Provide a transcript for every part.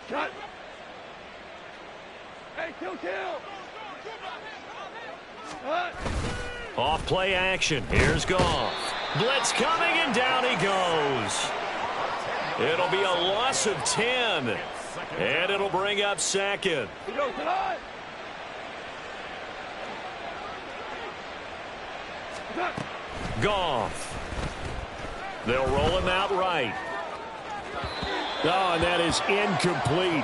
Cut. Hey, kill. Cut. Off play action. Here's Goff. Blitz coming, and down he goes. It'll be a loss of 10. And it'll bring up second. Goff. They'll roll him out right. Oh, and that is incomplete.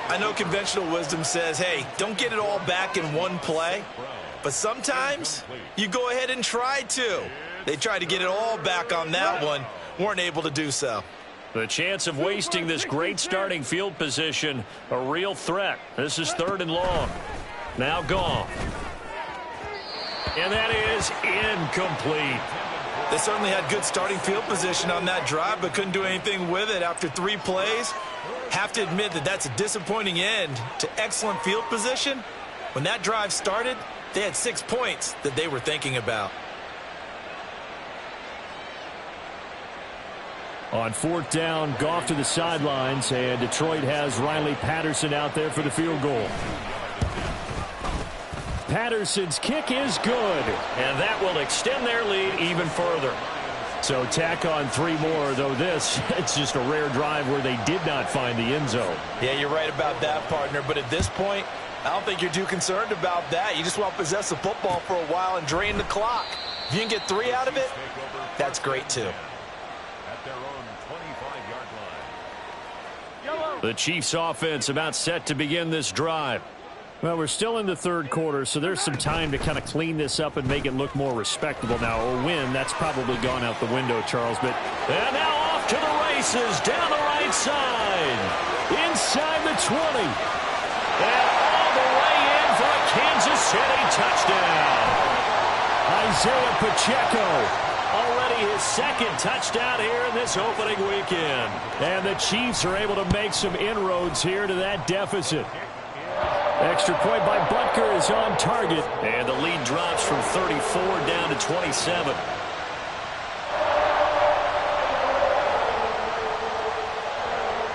I know conventional wisdom says, hey, don't get it all back in one play. But sometimes you go ahead and try to. They tried to get it all back on that one. Weren't able to do so. The chance of wasting this great starting field position, a real threat. This is 3rd and long. Now Goff. And that is incomplete. They certainly had good starting field position on that drive, but couldn't do anything with it after 3 plays. Have to admit that that's a disappointing end to excellent field position. When that drive started, they had 6 points that they were thinking about. On 4th down, Goff to the sidelines, and Detroit has Riley Patterson out there for the field goal. Patterson's kick is good, and that will extend their lead even further. So tack on 3 more, though it's just a rare drive where they did not find the end zone. Yeah, you're right about that, partner, but at this point, I don't think you're too concerned about that. You just want to possess the football for a while and drain the clock. If you can get 3 out of it, that's great too. The Chiefs offense about set to begin this drive. Well, we're still in the 3rd quarter, so there's some time to kind of clean this up and make it look more respectable now. A win, that's probably gone out the window, Charles. But and now off to the races, down the right side, inside the 20. And all the way in for a Kansas City touchdown. Isaiah Pacheco. Already his 2nd touchdown here in this opening weekend. And the Chiefs are able to make some inroads here to that deficit. Extra point by Butker is on target. And the lead drops from 34 down to 27.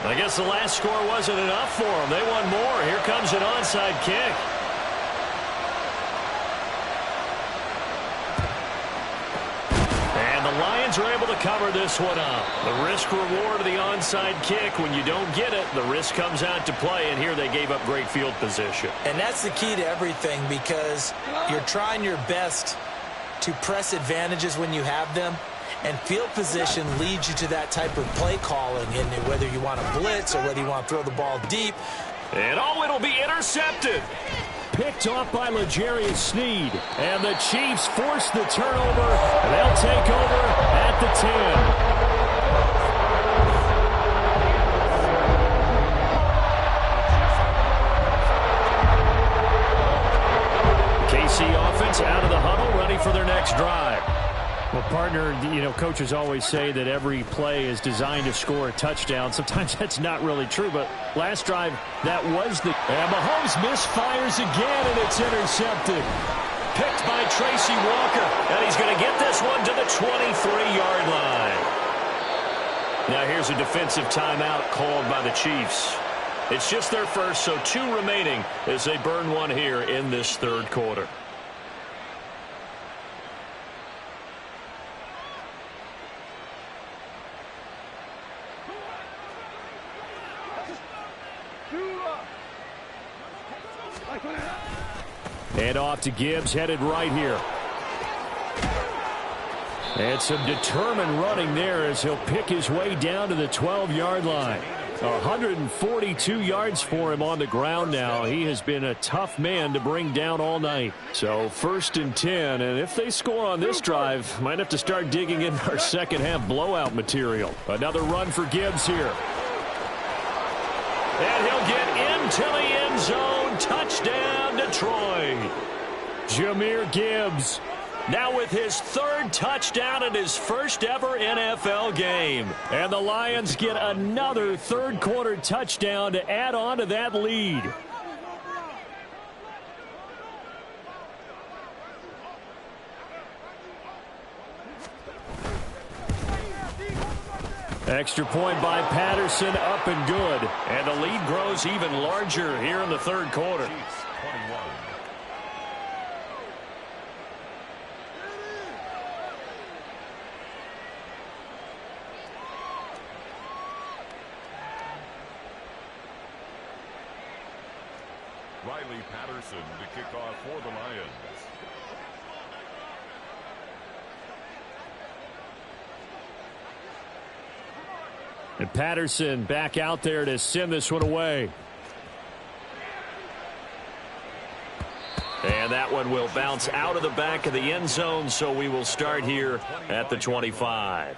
I guess the last score wasn't enough for them. They won more. Here comes an onside kick. Lions are able to cover this one up. The risk reward of the onside kick. When you don't get it, the risk comes out to play, and here they gave up great field position. And that's the key to everything, because you're trying your best to press advantages when you have them, and field position leads you to that type of play calling, and whether you want to blitz or whether you want to throw the ball deep. And it'll be intercepted. Picked off by L'Jarius Sneed. And the Chiefs force the turnover. And they'll take over at the 10. KC offense out of the huddle, ready for their next drive. Well, partner, coaches always say that every play is designed to score a touchdown. Sometimes that's not really true, but last drive, that was the... And Mahomes misfires again, and it's intercepted. Picked by Tracy Walker, and he's going to get this one to the 23-yard line. Now here's a defensive timeout called by the Chiefs. It's just their first, so 2 remaining as they burn one here in this 3rd quarter. And off to Gibbs, headed right here. And some determined running there as he'll pick his way down to the 12-yard line. 142 yards for him on the ground now. He has been a tough man to bring down all night. So 1st and 10, and if they score on this drive, might have to start digging in our second-half blowout material. Another run for Gibbs here. And he'll get into the end zone. Touchdown, Detroit. Jahmyr Gibbs now with his 3rd touchdown in his first ever NFL game. And the Lions get another 3rd quarter touchdown to add on to that lead. Extra point by Patterson, up and good. And the lead grows even larger here in the third quarter. Riley Patterson to kick off for the Lions. And Patterson back out there to send this one away. And that one will bounce out of the back of the end zone, so we will start here at the 25.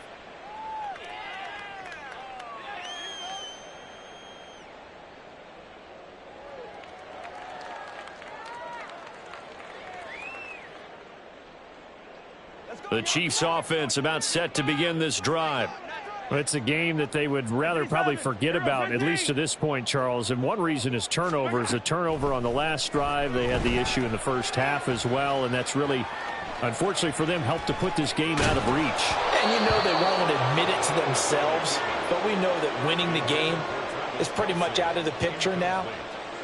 The Chiefs offense about set to begin this drive. Well, it's a game that they would rather probably forget about, at least to this point, Charles. And one reason is turnovers. A turnover on the last drive. They had the issue in the first half as well, and that's really, unfortunately for them, helped to put this game out of reach. And you know they won't admit it to themselves, but we know that winning the game is pretty much out of the picture now.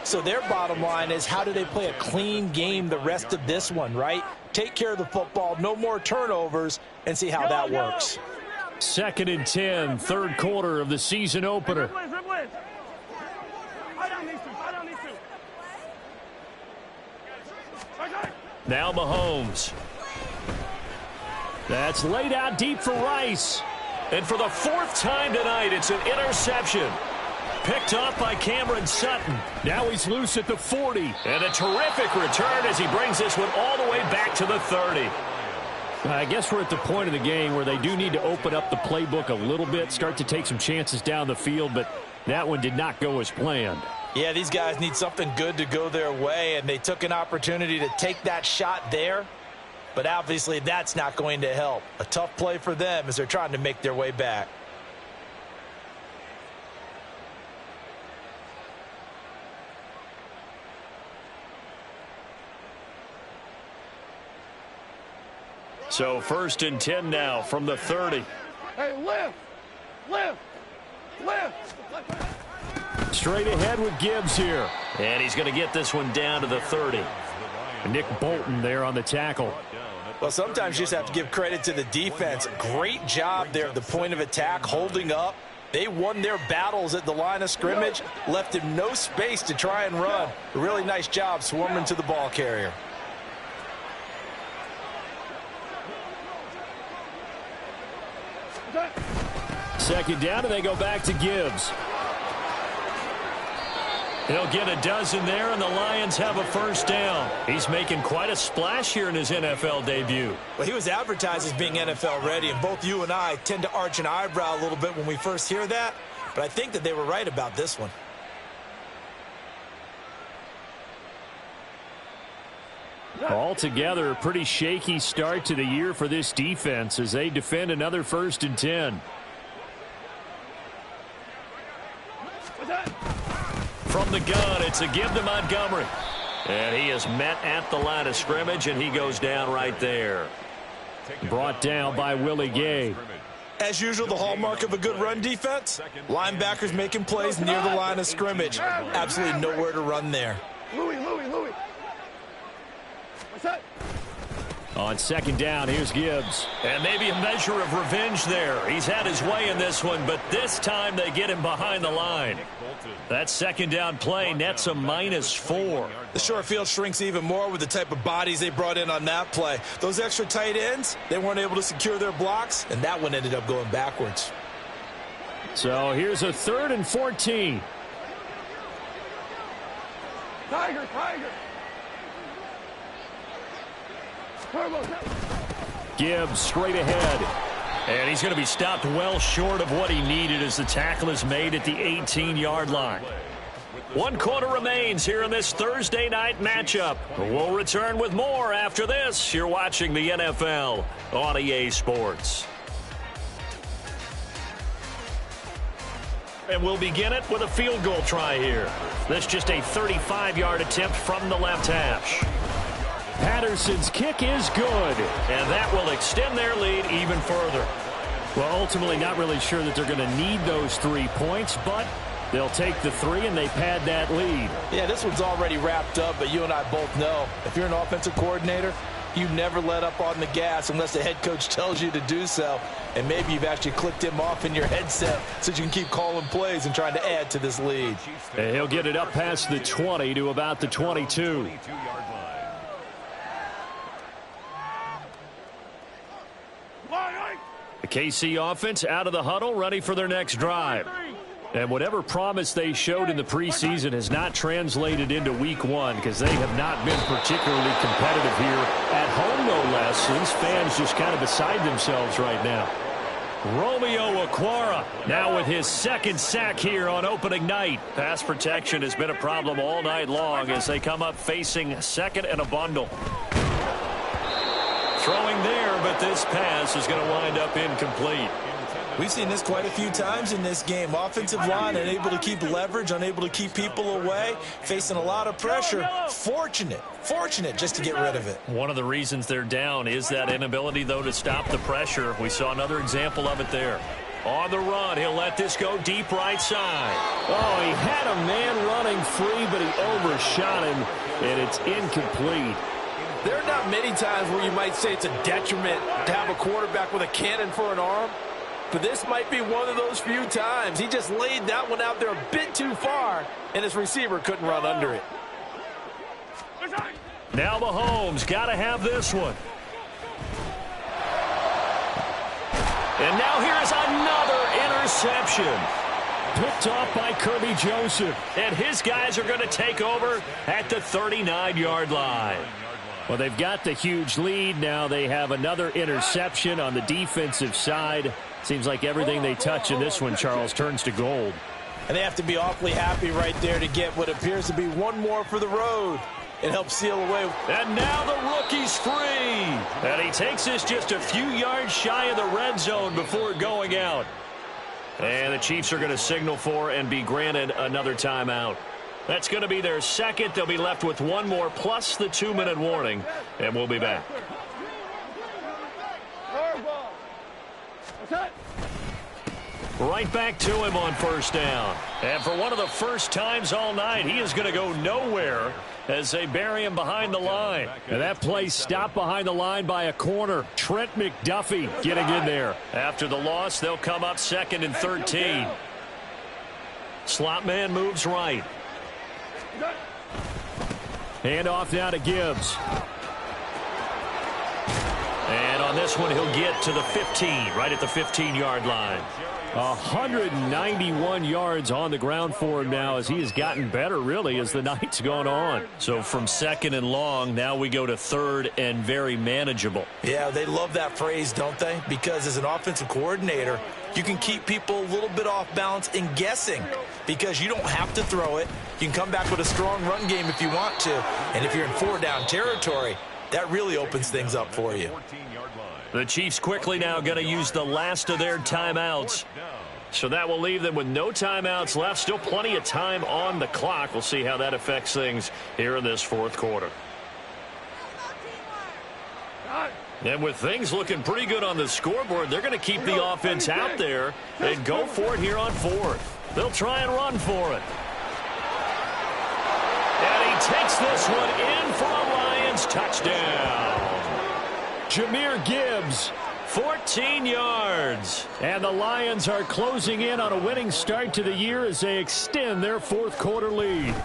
So their bottom line is, how do they play a clean game the rest of this one, right? Take care of the football, no more turnovers, and see how that works. 2nd and 10, third quarter of the season opener. Now Mahomes. That's laid out deep for Rice. And for the 4th time tonight, it's an interception. Picked off by Cameron Sutton. Now he's loose at the 40. And a terrific return as he brings this one all the way back to the 30. I guess we're at the point of the game where they do need to open up the playbook a little bit, start to take some chances down the field, but that one did not go as planned. Yeah, these guys need something good to go their way, and they took an opportunity to take that shot there, but obviously that's not going to help. A tough play for them as they're trying to make their way back. So 1st and 10 now from the 30. Hey, lift! Straight ahead with Gibbs here. And he's going to get this one down to the 30. Nick Bolton there on the tackle. Well, sometimes you just have to give credit to the defense. Great job there at the point of attack, holding up. They won their battles at the line of scrimmage, left him no space to try and run. A really nice job swarming to the ball carrier. Second down, and they go back to Gibbs. He'll get a dozen there, and the Lions have a first down. He's making quite a splash here in his NFL debut. Well, he was advertised as being NFL ready, and both you and I tend to arch an eyebrow a little bit when we first hear that, but I think that they were right about this one. Altogether, a pretty shaky start to the year for this defense as they defend another 1st and 10. From the gun, it's a give to Montgomery. And he is met at the line of scrimmage, and he goes down right there. Brought down by Willie Gay. As usual, the hallmark of a good run defense, linebackers making plays near the line of scrimmage. Absolutely nowhere to run there. Louis. What's that? On 2nd down, here's Gibbs. And maybe a measure of revenge there. He's had his way in this one, but this time they get him behind the line. That 2nd down play nets a -4. The short field shrinks even more with the type of bodies they brought in on that play. Those extra tight ends, they weren't able to secure their blocks, and that one ended up going backwards. So here's a 3rd and 14. Tiger. Gibbs straight ahead. And he's going to be stopped well short of what he needed as the tackle is made at the 18-yard line. 1 quarter remains here in this Thursday night matchup. We'll return with more after this. You're watching the NFL on EA Sports. And we'll begin it with a field goal try here. This just a 35-yard attempt from the left hash. Patterson's kick is good. And that will extend their lead even further. Well, ultimately not really sure that they're going to need those 3 points, but they'll take the 3 and they pad that lead. Yeah, this one's already wrapped up, but you and I both know if you're an offensive coordinator, you never let up on the gas unless the head coach tells you to do so. And maybe you've actually clicked him off in your headset so you can keep calling plays and trying to add to this lead. And he'll get it up past the 20 to about the 22. The KC offense out of the huddle, ready for their next drive. And whatever promise they showed in the preseason has not translated into week 1 because they have not been particularly competitive here at home, no less. These fans just kind of beside themselves right now. Romeo Okwara now with his 2nd sack here on opening night. Pass protection has been a problem all night long as they come up facing 2nd and a bundle. Throwing there, but this pass is going to wind up incomplete. We've seen this quite a few times in this game. Offensive line unable to keep leverage, unable to keep people away, facing a lot of pressure. Fortunate just to get rid of it. One of the reasons they're down is that inability, though, to stop the pressure. We saw another example of it there. On the run, he'll let this go deep right side. Oh, he had a man running free, but he overshot him, and it's incomplete. There are not many times where you might say it's a detriment to have a quarterback with a cannon for an arm, but this might be one of those few times. He just laid that one out there a bit too far, and his receiver couldn't run under it. Now Mahomes got to have this one. And now here's another interception. Picked off by Kirby Joseph. And his guys are going to take over at the 39-yard line. Well, they've got the huge lead. Now they have another interception on the defensive side. Seems like everything they touch in this one, Charles, turns to gold. And they have to be awfully happy right there to get what appears to be one more for the road. It helps seal away. And now the rookie's free. And he takes this just a few yards shy of the red zone before going out. And the Chiefs are going to signal for and be granted another timeout. That's going to be their 2nd. They'll be left with one more plus the 2-minute warning. And we'll be back. Right back to him on 1st down. And for one of the first times all night, he is going to go nowhere as they bury him behind the line. And that play stopped behind the line by a corner. Trent McDuffie getting in there. After the loss, they'll come up 2nd and 13. Slot man moves right. Hand off now to Gibbs. And on this one, he'll get to the 15, right at the 15-yard line. 191 yards on the ground for him now as he has gotten better, really, as the night's gone on. So from 2nd and long, now we go to 3rd and very manageable. Yeah, they love that phrase, don't they? Because as an offensive coordinator, you can keep people a little bit off balance in guessing because you don't have to throw it. You can come back with a strong run game if you want to. And if you're in 4-down territory, that really opens things up for you. The Chiefs quickly now going to use the last of their timeouts. So that will leave them with no timeouts left. Still plenty of time on the clock. We'll see how that affects things here in this 4th quarter. And with things looking pretty good on the scoreboard, they're going to keep the offense out there and go for it here on 4th. They'll try and run for it. And he takes this one in for a Lions touchdown. Jahmyr Gibbs, 14 yards. And the Lions are closing in on a winning start to the year as they extend their 4th quarter lead.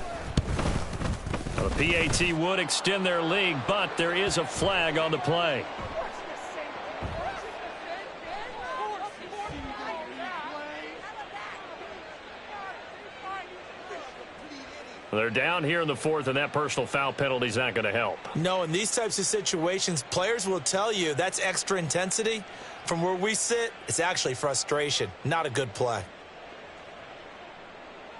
The PAT would extend their lead, but there is a flag on the play. They're down here in the 4th, and that personal foul penalty is not going to help. No, in these types of situations, players will tell you that's extra intensity. From where we sit, it's actually frustration. Not a good play.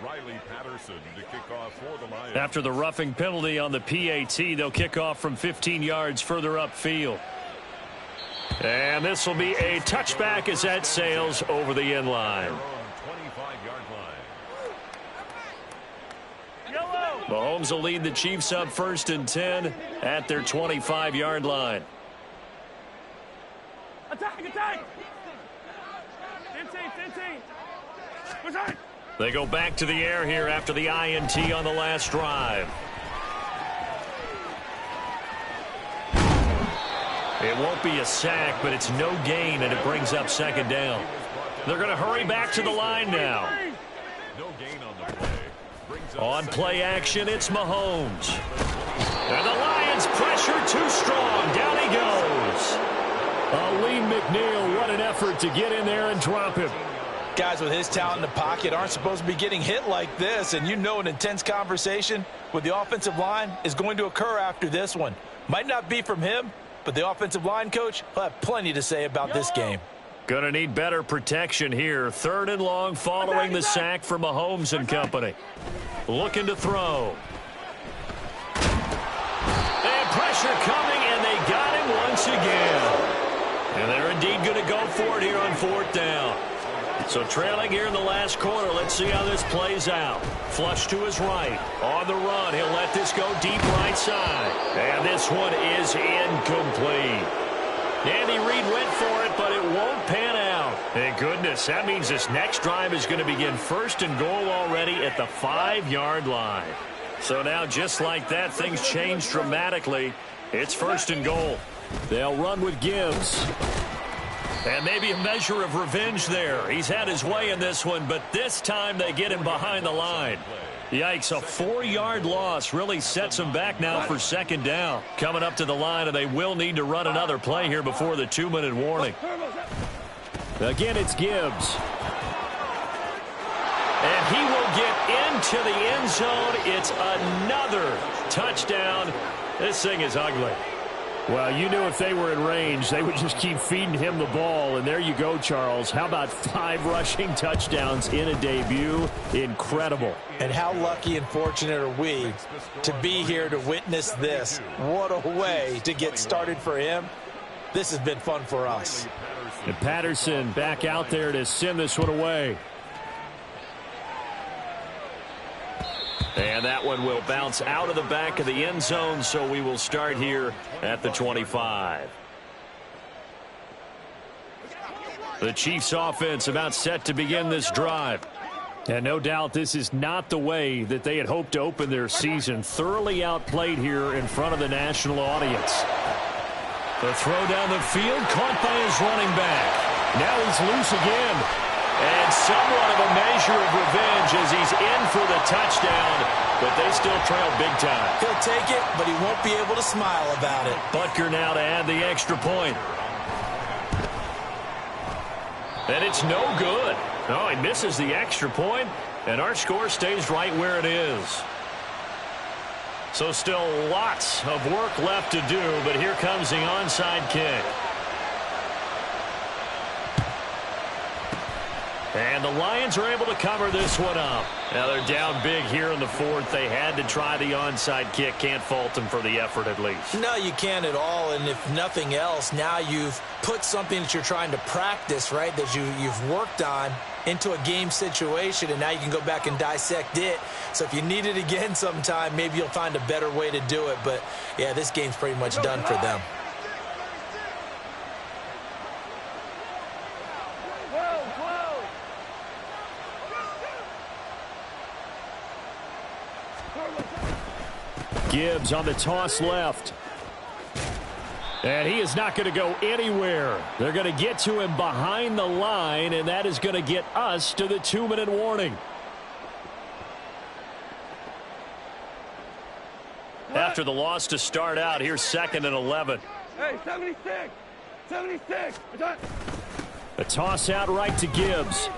Riley Patterson to kick off for the Lions. After the roughing penalty on the PAT, they'll kick off from 15 yards further upfield. And this will be a touchback as that sails over the end line. Mahomes will lead the Chiefs up 1st and 10 at their 25-yard line. Attack, attack! They go back to the air here after the INT on the last drive. It won't be a sack, but it's no gain, and it brings up second down. They're going to hurry back to the line now. No gain on the play. Brings up On play action, it's Mahomes. And the Lions pressure too strong. Down he goes. Lee McNeil, what an effort to get in there and drop him. Guys with his talent in the pocket aren't supposed to be getting hit like this, and you know an intense conversation with the offensive line is going to occur after this one. Might not be from him, but the offensive line coach will have plenty to say about this game. Going to need better protection here. 3rd and long following the sack from Mahomes and company. Looking to throw. And pressure coming, and they got him once again. And they're indeed going to go for it here on 4th down. So trailing here in the last quarter, let's see how this plays out. Flush to his right. On the run, he'll let this go deep right side. And this one is incomplete. Andy Reid went for it, but it won't pan out. Thank goodness. That means this next drive is going to begin 1st and goal already at the 5-yard line. So now, just like that, things change dramatically. It's 1st and goal. They'll run with Gibbs. And maybe a measure of revenge there. He's had his way in this one, but this time they get him behind the line. Yikes, a 4-yard loss really sets him back now for 2nd down. Coming up to the line, and they will need to run another play here before the 2-minute warning. Again, it's Gibbs. And he will get into the end zone. It's another touchdown. This thing is ugly. Well, you knew if they were in range, they would just keep feeding him the ball. And there you go, Charles. How about 5 rushing touchdowns in a debut? Incredible. And how lucky and fortunate are we to be here to witness this. What a way to get started for him. This has been fun for us. And Patterson back out there to send this one away. And that one will bounce out of the back of the end zone, so we will start here at the 25. The Chiefs offense about set to begin this drive. And no doubt this is not the way that they had hoped to open their season. Thoroughly outplayed here in front of the national audience. The throw down the field, caught by his running back. Now he's loose again. And somewhat of a measure of revenge as he's in for the touchdown, but they still trail big time. He'll take it, but he won't be able to smile about it. Butker now to add the extra point. And it's no good. Oh, he misses the extra point, and our score stays right where it is. So still lots of work left to do, but here comes the onside kick. And the Lions are able to cover this one up. Now they're down big here in the 4th. They had to try the onside kick. Can't fault them for the effort at least. No, you can't at all. And if nothing else, now you've put something that you're trying to practice, right, that you've worked on into a game situation, and now you can go back and dissect it. So if you need it again sometime, maybe you'll find a better way to do it. But, yeah, this game's pretty much done for them. Gibbs on the toss left. And he is not going to go anywhere. They're going to get to him behind the line, and that is going to get us to the 2-minute warning. After the loss to start out, here's 2nd and 11. Hey, 76. 76. A toss out right to Gibbs.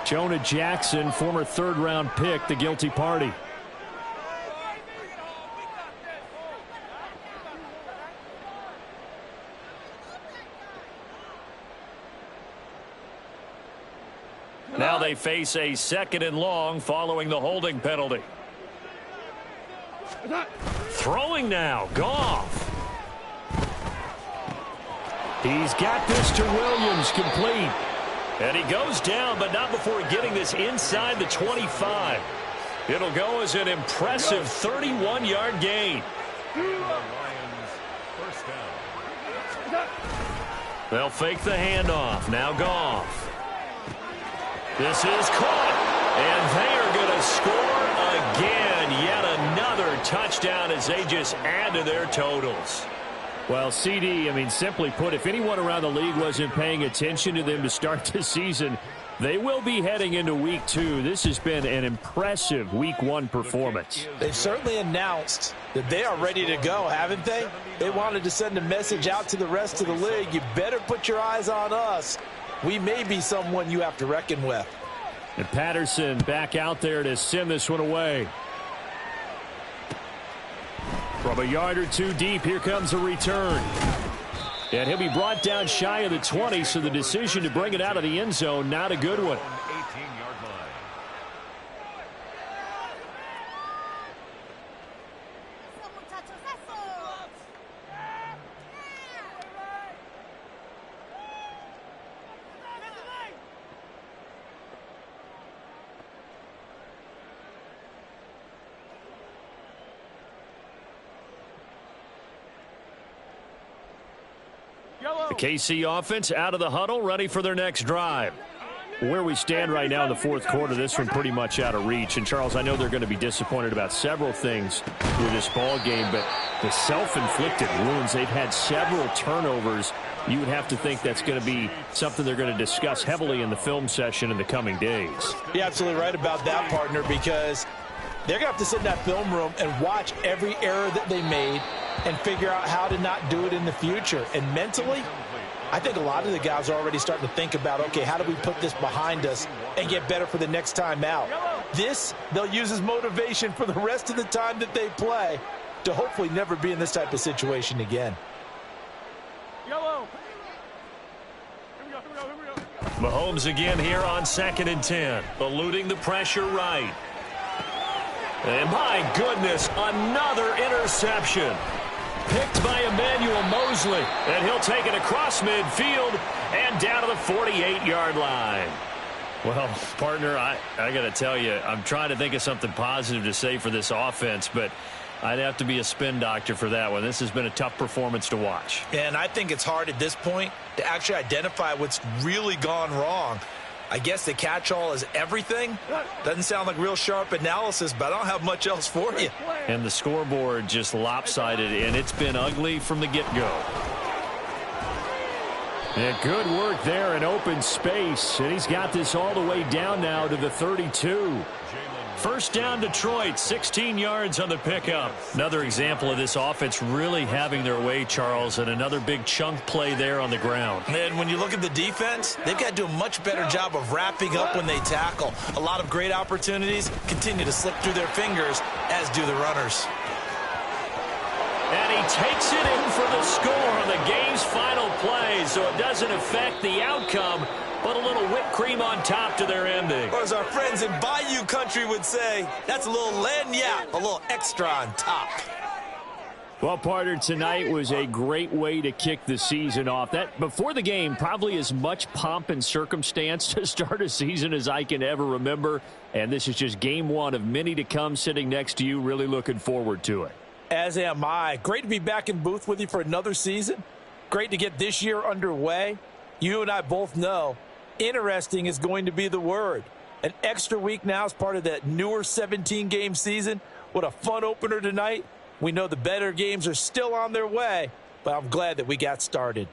Jonah Jackson, former 3rd-round pick, the guilty party. Now they face a 2nd and long following the holding penalty. Throwing now, Goff. He's got this to Williams, complete. And he goes down, but not before getting this inside the 25. It'll go as an impressive 31-yard gain. Lions, 1st down. They'll fake the handoff. Now Goff. This is caught. And they are going to score again. Yet another touchdown as they just add to their totals. Well, CD, I mean, simply put, if anyone around the league wasn't paying attention to them to start the season, they will be heading into Week 2. This has been an impressive Week 1 performance. They've certainly announced that they are ready to go, haven't they? They wanted to send a message out to the rest of the league. You better put your eyes on us. We may be someone you have to reckon with. And Patterson back out there to send this one away. From a yard or two deep, here comes a return. And he'll be brought down shy of the 20, so the decision to bring it out of the end zone, not a good one. The KC offense out of the huddle, ready for their next drive. Where we stand right now in the fourth quarter, this one pretty much out of reach. And, Charles, I know they're going to be disappointed about several things with this ball game, but the self-inflicted wounds, they've had several turnovers. You would have to think that's going to be something they're going to discuss heavily in the film session in the coming days. You're absolutely right about that, partner, because they're going to have to sit in that film room and watch every error that they made and figure out how to not do it in the future. And mentally, I think a lot of the guys are already starting to think about, okay, how do we put this behind us and get better for the next time out? This, they'll use as motivation for the rest of the time that they play to hopefully never be in this type of situation again. Mahomes again here on 2nd and 10, eluding the pressure right. And my goodness, another interception. Picked by Emmanuel Mosley, and he'll take it across midfield and down to the 48-yard line. Well, partner, I got to tell you, I'm trying to think of something positive to say for this offense, but I'd have to be a spin doctor for that one. This has been a tough performance to watch. And I think it's hard at this point to actually identify what's really gone wrong. I guess the catch-all is everything. Doesn't sound like real sharp analysis, but I don't have much else for you. And the scoreboard just lopsided, and it's been ugly from the get-go. And good work there in open space, and he's got this all the way down now to the 32. First down, Detroit, 16 yards on the pickup. Another example of this offense really having their way, Charles, and another big chunk play there on the ground. And when you look at the defense, they've got to do a much better job of wrapping up when they tackle. A lot of great opportunities continue to slip through their fingers, as do the runners. And he takes it in for the score on the game's final play, so it doesn't affect the outcome, but a little whipped cream on top to their ending. Or as our friends in Bayou Country would say, that's a little lagniappe, a little extra on top. Well, partner, tonight was a great way to kick the season off. That before the game, probably as much pomp and circumstance to start a season as I can ever remember. And this is just game one of many to come sitting next to you. Really looking forward to it. As am I. Great to be back in booth with you for another season. Great to get this year underway. You and I both know interesting is going to be the word. An extra week now as part of that newer 17-game season. What a fun opener tonight. We know the better games are still on their way, but I'm glad that we got started.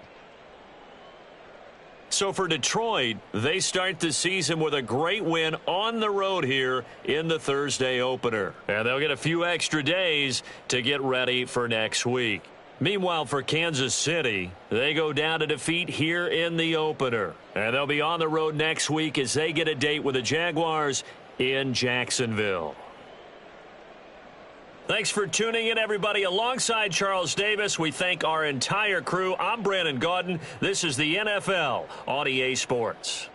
So for Detroit, they start the season with a great win on the road here in the Thursday opener. And they'll get a few extra days to get ready for next week. Meanwhile, for Kansas City, they go down to defeat here in the opener. And they'll be on the road next week as they get a date with the Jaguars in Jacksonville. Thanks for tuning in, everybody. Alongside Charles Davis, we thank our entire crew. I'm Brandon Gaudin. This is the NFL on EA Sports.